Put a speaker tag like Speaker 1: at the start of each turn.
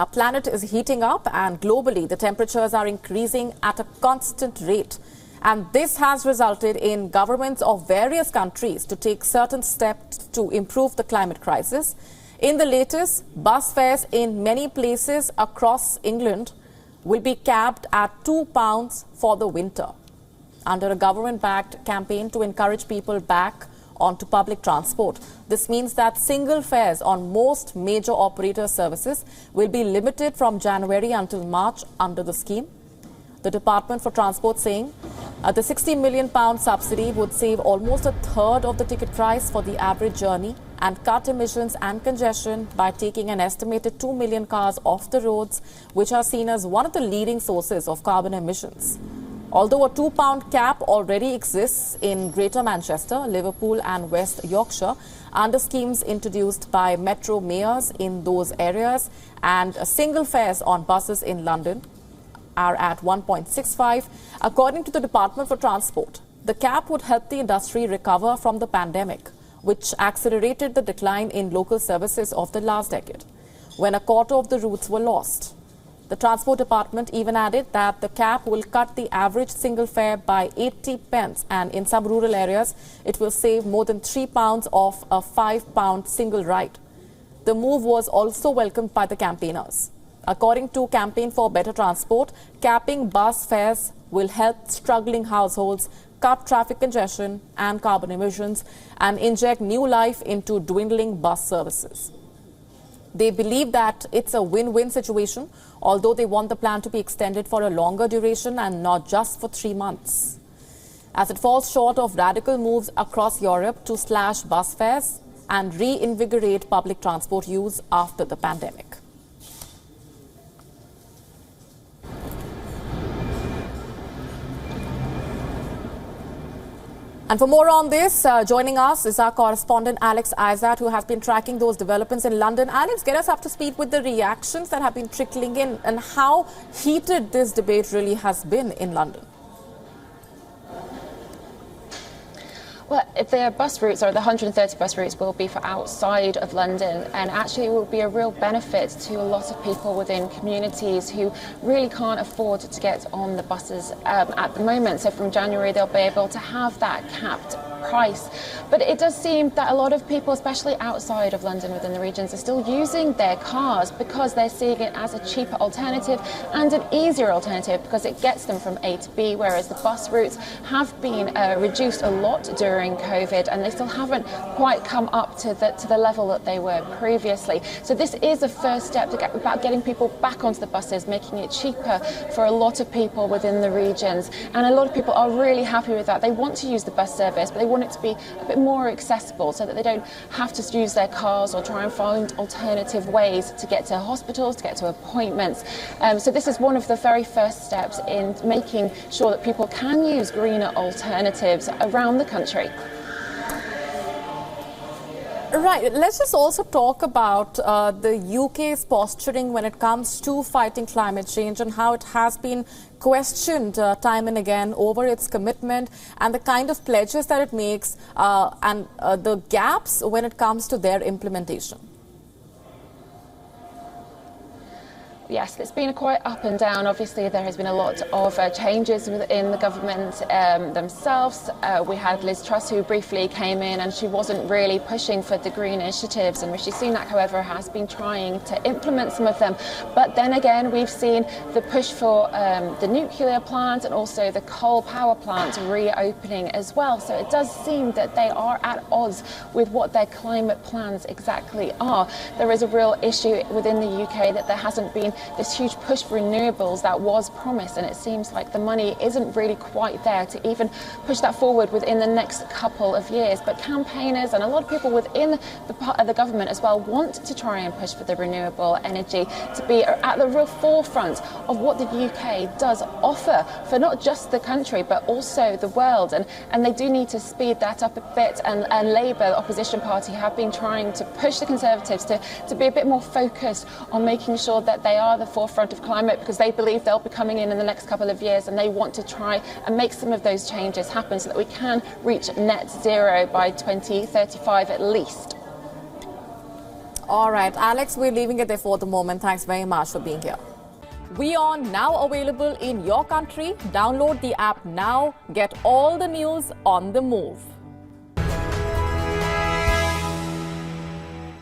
Speaker 1: Our planet is heating up, and globally the temperatures are increasing at a constant rate. And this has resulted in governments of various countries to take certain steps to improve the climate crisis. In the latest, bus fares in many places across England will be capped at £2 for the winter, under a government-backed campaign to encourage people back onto public transport. This means that single fares on most major operator services will be limited from January until March under the scheme. The Department for Transport saying the £60 million subsidy would save almost a third of the ticket price for the average journey and cut emissions and congestion by taking an estimated 2 million cars off the roads, which are seen as one of the leading sources of carbon emissions. Although a £2 cap already exists in Greater Manchester, Liverpool and West Yorkshire under schemes introduced by metro mayors in those areas, and single fares on buses in London are at 1.65. According to the Department for Transport, the cap would help the industry recover from the pandemic, which accelerated the decline in local services of the last decade, when a quarter of the routes were lost. The Transport Department even added that the cap will cut the average single fare by 80 pence, and in some rural areas, it will save more than £3 off a £5 single ride. The move was also welcomed by the campaigners. According to Campaign for Better Transport, capping bus fares will help struggling households cut traffic congestion and carbon emissions and inject new life into dwindling bus services. They believe that it's a win-win situation, although they want the plan to be extended for a longer duration and not just for 3 months, as it falls short of radical moves across Europe to slash bus fares and reinvigorate public transport use after the pandemic. And for more on this, joining us is our correspondent Alex Izat, who has been tracking those developments in London. Alex, get us up to speed with the reactions that have been trickling in and how heated this debate really has been in London.
Speaker 2: Well, if the bus routes, or the 130 bus routes, will be for outside of London, and actually it will be a real benefit to a lot of people within communities who really can't afford to get on the buses at the moment. So from January they'll be able to have that capped price. But it does seem that a lot of people, especially outside of London within the regions, are still using their cars because they're seeing it as a cheaper alternative and an easier alternative because it gets them from A to B, whereas the bus routes have been reduced a lot during COVID, and they still haven't quite come up to the level that they were previously. So this is a first step to about getting people back onto the buses, making it cheaper for a lot of people within the regions. And a lot of people are really happy with that. They want to use the bus service, but they want it to be a bit more accessible so that they don't have to use their cars or try and find alternative ways to get to hospitals, to get to appointments. So this is one of the very first steps in making sure that people can use greener alternatives around the country.
Speaker 1: Right. Let's just also talk about the UK's posturing when it comes to fighting climate change and how it has been questioned time and again over its commitment and the kind of pledges that it makes and the gaps when it comes to their implementation.
Speaker 2: Yes, it's been quite up and down. Obviously, there has been a lot of changes within the government themselves. We had Liz Truss, who briefly came in, and she wasn't really pushing for the green initiatives. And Rishi Sunak, however, has been trying to implement some of them. But then again, we've seen the push for the nuclear plant and also the coal power plant reopening as well. So it does seem that they are at odds with what their climate plans exactly are. There is a real issue within the UK that there hasn't been this huge push for renewables that was promised, and it seems like the money isn't really quite there to even push that forward within the next couple of years. But campaigners and a lot of people within the government as well want to try and push for the renewable energy to be at the real forefront of what the UK does offer for not just the country but also the world, and they do need to speed that up a bit, and Labour, the opposition party, have been trying to push the Conservatives to be a bit more focused on making sure that they are the forefront of climate, because they believe they'll be coming in the next couple of years, and they want to try and make some of those changes happen so that we can reach net zero by 2035 at least.
Speaker 1: All right, Alex, we're leaving it there for the moment. Thanks very much for being here. WION now available in your country. Download the app now. Get all the news on the move.